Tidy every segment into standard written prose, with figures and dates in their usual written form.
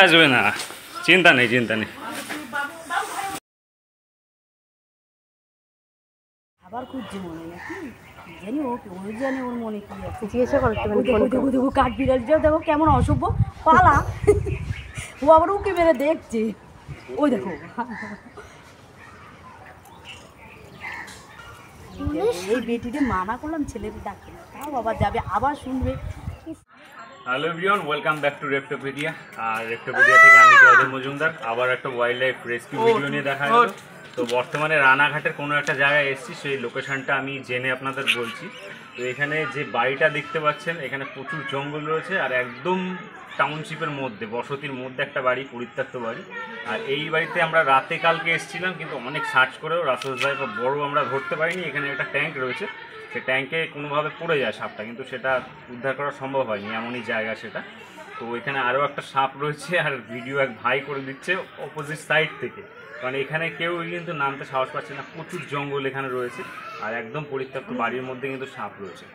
আসবে না, চিন্তা নেই চিন্তা নেই। আবার খুঁজছে মনে নাকি জানি ওই জানি ওর মনে কি আছে জিজ্ঞাসা করো। দেখো দেখো কাঠ বিড়াল দেখো কেমন অসভ্য পালা। ও আবার উঁকে মেরে দেখছে। ওই দেখো এই বেটিতে মানা করলাম ছেলেকে ডাকতে না, তাও আবার যাবে আবার শুনবে। Hello everyone, welcome back to Reptopedia. আর রেপ্টোপিডিয়া থেকে আমি জয়দেব মজুমদার আবার একটা ওয়াইল্ড লাইফ রেস্কিউ ভিডিও নিয়ে দেখা হলো। তো বর্তমানে রানাঘাটের কোনো একটা জায়গায় এসেছি, সেই লোকেশনটা আমি জেনে আপনাদের বলছি। তো এখানে যে বাড়িটা দেখতে পাচ্ছেন, এখানে প্রচুর জঙ্গল রয়েছে আর একদম টাউনশিপের মধ্যে, বসতির মধ্যে একটা বাড়ি, পরিত্যক্ত বাড়ি। আর এই বাড়িতে আমরা রাতে কালকে এসেছিলাম, কিন্তু অনেক সার্চ করেও রাসেল ভাই বা বড় আমরা ধরতে পারিনি। এখানে একটা ট্যাঙ্ক রয়েছে, সে ট্যাঙ্কে কোনোভাবে পড়ে যায় সাপটা, কিন্তু সেটা উদ্ধার করা সম্ভব হয়নি, এমনই জায়গা সেটা। তো এখানে আরও একটা সাপ রয়েছে, আর ভিডিও এক ভাই করে দিচ্ছে অপোজিট সাইড থেকে, কারণ এখানে কেউ কিন্তু নামতে সাহস পাচ্ছে না, প্রচুর জঙ্গল এখানে রয়েছে আর একদম পরিত্যক্ত বাড়ির মধ্যে কিন্তু সাপ রয়েছে।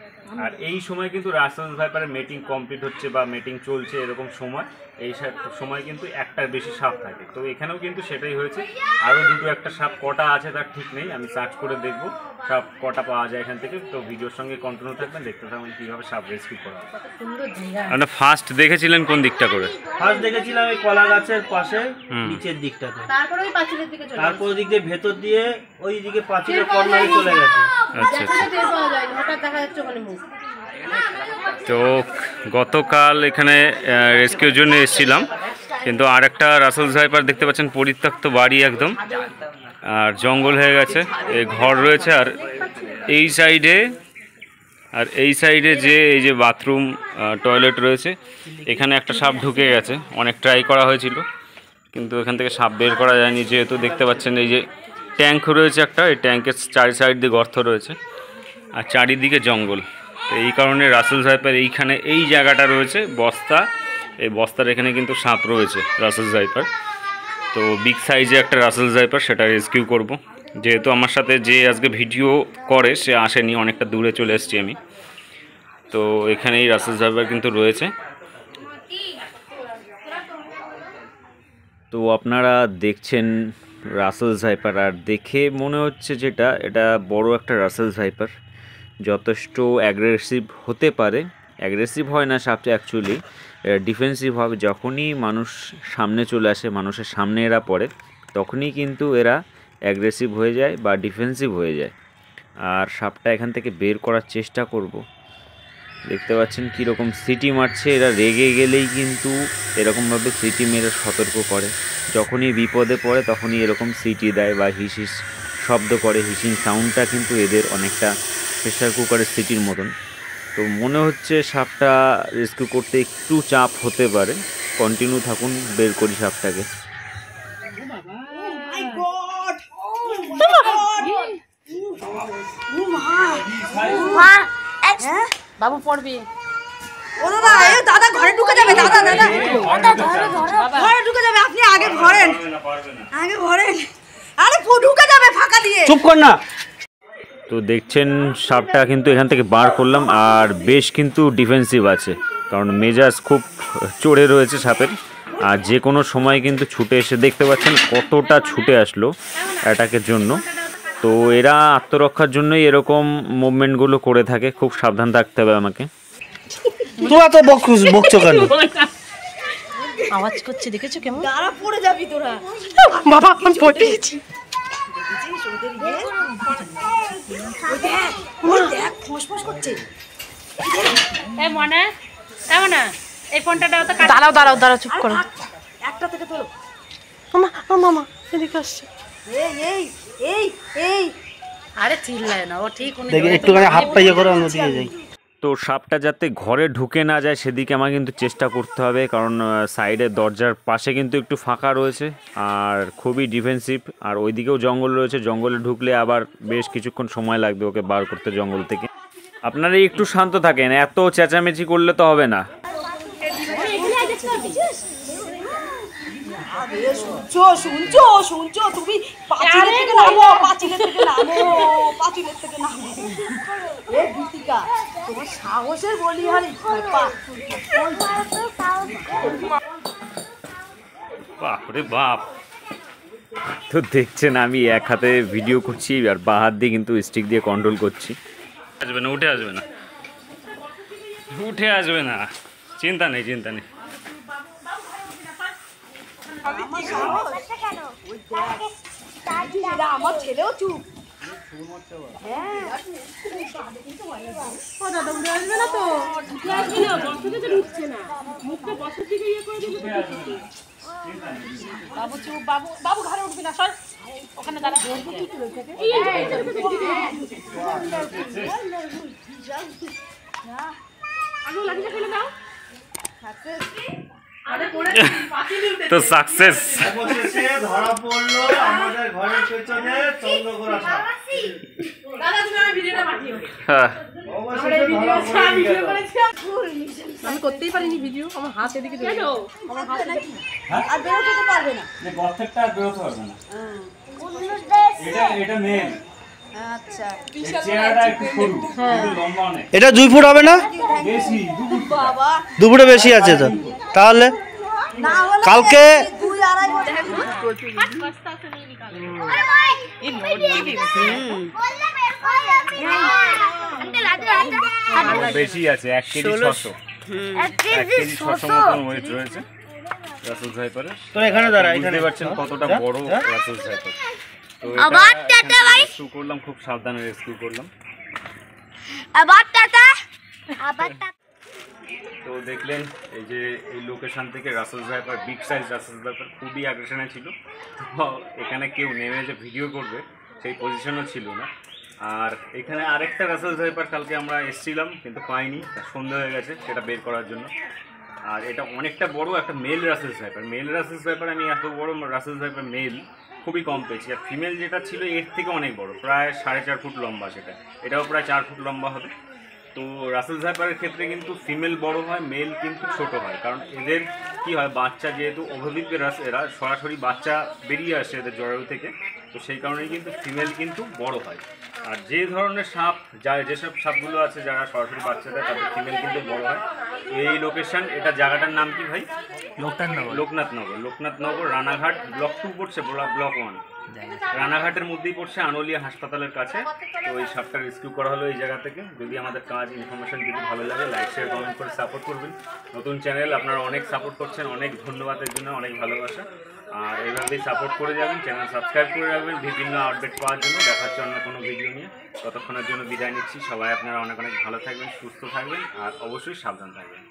আর এই সময় কিন্তু রাসেল ভাইপারের মেটিং কমপ্লিট হচ্ছে বা মেটিং চলছে, এরকম সময় এই সময় কিন্তু একটার বেশি সাপ থাকে। তো এখানেও কিন্তু সেটাই হয়েছে, আরও দুটো একটা সাপ কটা আছে তার ঠিক নেই, আমি সার্চ করে দেখবো সাপ কটা পাওয়া যায় এখান থেকে। তো ভিডিওর সঙ্গে কন্টিনিউ থাকবেন, দেখতে থাকবেন কীভাবে সাপ রেস্কিউ করা হয়। মানে ফার্স্ট দেখেছিলেন কোন দিকটা করে? ফার্স্ট দেখেছিলাম এই কলা গাছের পাশে নিচের দিকটাতে, তারপরে ওই পাঁচিলের দিকে চলে, তারপর ওই দিক দিয়ে ভেতর দিয়ে ওই দিকে পাঁচিলের কর্নারে চলে গেছে। আচ্ছা তো গতকাল এখানে রেস্কিউর জন্য এসেছিলাম, কিন্তু আর একটা রাসেল ভাইপার দেখতে পাচ্ছেন, পরিত্যক্ত বাড়ি একদম, আর জঙ্গল হয়ে গেছে, এই ঘর রয়েছে। আর এই সাইডে যে এই যে বাথরুম টয়লেট রয়েছে, এখানে একটা সাপ ঢুকে গেছে। অনেক ট্রাই করা হয়েছিল, কিন্তু এখান থেকে সাপ বের করা যায়নি, যেহেতু দেখতে পাচ্ছেন এই যে ট্যাঙ্ক রয়েছে একটা, এই ট্যাঙ্কের চারি সাইড দিয়ে গর্ত রয়েছে আর চারিদিকে জঙ্গল। তো এই কারণে রাসেল ভাইপার এইখানে এই জায়গাটা রয়েছে বস্তা, এই বস্তার এখানে কিন্তু সাপ রয়েছে রাসেল ভাইপার। তো বিগ সাইজে একটা রাসেল ভাইপার, সেটা রেস্কিউ করব। যেহেতু আমার সাথে যে আজকে ভিডিও করে সে আসেনি, অনেকটা দূরে চলে এসেছি আমি। তো এখানেই রাসেল ভাইপার কিন্তু রয়েছে। তো আপনারা দেখছেন রাসেল ভাইপার, আর দেখে মনে হচ্ছে যেটা এটা বড় একটা রাসেল ভাইপার, যথেষ্ট অ্যাগ্রেসিভ হতে পারে। অ্যাগ্রেসিভ হয় না সাপটা, অ্যাকচুয়ালি ডিফেন্সিভ হবে। যখনই মানুষ সামনে চলে আসে, মানুষের সামনে এরা পড়ে, তখনই কিন্তু এরা অ্যাগ্রেসিভ হয়ে যায় বা ডিফেন্সিভ হয়ে যায়। আর সাপটা এখান থেকে বের করার চেষ্টা করব। দেখতে পাচ্ছেন কীরকম সিটি মারছে, এরা রেগে গেলেই কিন্তু এরকমভাবে সিটি মেরে সতর্ক করে। যখনই বিপদে পড়ে তখনই এরকম সিটি দেয় বা হিস হিস শব্দ করে। হিসিং সাউন্ডটা কিন্তু এদের অনেকটা প্রেশার কুকারের সিটির মতন। তো মনে হচ্ছে সাপটা রেস্কিউ করতে একটু চাপ হতে পারে। কন্টিনিউ থাকুন, বের করি সাপটাকে। বাবু পড়বি। ও দাদা, এ দাদা ঘরে ঢুকে যাবে, দাদা ঘরে ঢুকে যাবে, আপনি আগে ভরেন, আগে ভরেন। আরে ঢুকে যাবে ফাঁকা দিয়ে, চুপ কর না। তো দেখছেন সাপটা কিন্তু এখান থেকে বার করলাম, আর বেশ কিন্তু ডিফেন্সিভ আছে, কারণ মেজাজ খুব চড়ে রয়েছে সাপের। আর যে কোনো সময় কিন্তু ছুটে এসে, দেখতে পাচ্ছেন কতটা ছুটে আসলো অ্যাটাকের জন্য। তো এরা আত্মরক্ষার জন্যই এরকম মুভমেন্টগুলো করে থাকে, খুব সাবধান থাকতে হবে আমাকে। তোরা তো বকছো কেন? আওয়াজ করছে দেখেছো কেমন? দাঁড়া পড়ে যাবি তোরা। বাবা আমি পড়ে গেছি। দেখ ফোঁস করছে। এই ফোনটা দাঁড়াও দাঁড়াও দাঁড়াও, চুপ করো। একটা থেকে তোলো। মামা এদিকে আসছে। এই এই এই আরে চিল্লায় না, ও ঠিক দেখি একটুখানি হাতটা ইয়ে করে আমি দিয়ে যাই। তো সাপটা যাতে ঘরে ঢুকে না যায় সেদিকে আমার কিন্তু চেষ্টা করতে হবে, কারণ সাইডে দরজার পাশে কিন্তু একটু ফাঁকা রয়েছে আর খুবই ডিফেন্সিভ। আর ওইদিকেও জঙ্গল রয়েছে, জঙ্গলে ঢুকলে আবার বেশ কিছুক্ষণ সময় লাগবে ওকে বার করতে জঙ্গল থেকে। আপনারা একটু শান্ত থাকেন, এত চেঁচামেচি করলে তো হবে না। শুনছো তুমি? পাঁচিলের থেকে নামো, পাঁচিলের থেকে নামো। টিকা তোমার সাহসের বলি হারি বাপরে বাপ। তো দেখছেন আমি এক হাতে ভিডিও করছি আর বা হাত দিয়ে কিন্তু স্টিক দিয়ে কন্ট্রোল করছি। আসবে না, উঠে আসবে না, উঠে আসবে না, চিন্তা নেই চিন্তা নেই। আমার ছেলেও চুপ। বাবু চুপ, বাবু বাবু ঘরে উঠবি না, সর ওখানে দাঁড়া। তো সাকসেস অবশেষে ধরা পড়লো আমাদের ঘরের পেছনে চন্দ্রকোনা সাপ। অবশেষে ধরা পড়ে গেল। আমি করতেই পারিনি ভিডিও, আমার হাত এদিকে আর বেরোতে তো পারবে না। গর্তেরটা আর বেরোতে পারবে না। এটা মেন। আচ্ছা চেহারাটা একটু সরু, কিন্তু লম্বা অনেক। এটা 2 ফুট হবে না? বেশি, বাবা 2 ফুটে বেশি আছে তো। তাহলে না হলে কালকে 2-2.5 বছর বেশি আছে, 1 কেজি 600। 1 কেজি 600 মতন ওয়েট রয়েছে রাসেল ভাইপারের। তো এখানে দাঁড়া, বুঝতে এখানে পারছেন কতটা বড় রাসেল ভাইপার। তো আবার টাটা ভাই, রেস্কিউ করলাম, খুব সাবধানে রেস্কিউ করলাম। আবার টাটা, আবার টাটা। তো দেখলেন এই যে এই লোকেশন থেকে Russell viper, big size Russell viper খুবই অ্যাগ্রেশনে ছিল। তো এখানে কেউ নেমে যে ভিডিও করবে সেই পজিশনও ছিল না। আর এখানে আরেকটা রাসেল ভাইপার কালকে আমরা এসেছিলাম কিন্তু পাইনি, সন্ধ্যা হয়ে গেছে সেটা বের করার জন্য। আর এটা অনেকটা বড় একটা male Russell viper. Male Russell viper আমি এত বড় রাসেল ভাইপার মেল খুবই কম পেয়েছি। আর ফিমেল যেটা ছিল এর থেকে অনেক বড়, প্রায় 4.5 ফুট লম্বা, সেটা এটাও প্রায় 4 ফুট লম্বা হবে। তো রাসেল ভাইপারের ক্ষেত্রে কিন্তু ফিমেল বড় হয়, মেল কিন্তু ছোট হয়। কারণ এদের কি হয়, বাচ্চা যেহেতু ওভারভিপিরাস, এরা সরাসরি বাচ্চা বেরিয়ে আসে এদের জরায়ু থেকে, তো সেই কারণেই কিন্তু ফিমেল কিন্তু বড় হয়। আর যে ধরনের সাপ, যেসব সাপগুলো আছে যারা সরাসরি বাচ্চা দেয় তাদের ফিমেল কিন্তু বড় হয়। এই লোকেশন, এটা জায়গাটার নাম কি ভাই? লোকনাথনগর, রানাঘাট ব্লক 2 পড়ছে, ব্লক 1 রানাঘাটের মধ্যেই পড়ছে, আনোলিয়া হাসপাতালের কাছে। তো এই সাপটা রেস্কিউ করা হলো এই জায়গা থেকে। যদি আমাদের কাজ, ইনফরমেশন যদি ভালো লাগে, লাইক শেয়ার কমেন্ট করে সাপোর্ট করবেন। নতুন চ্যানেল, আপনারা অনেক সাপোর্ট করছেন, অনেক ধন্যবাদের জন্য, অনেক ভালোবাসা। আর এইভাবেই সাপোর্ট করে যাবেন, চ্যানেল সাবস্ক্রাইব করে রাখবেন বিভিন্ন আপডেট পাওয়ার জন্য। দেখাচ্ছে অন্য কোনো ভিডিও নিয়ে। ততক্ষণের জন্য বিদায় নিচ্ছি। সবাই আপনারা অনেক অনেক ভালো থাকবেন, সুস্থ থাকবেন আর অবশ্যই সাবধান থাকবেন।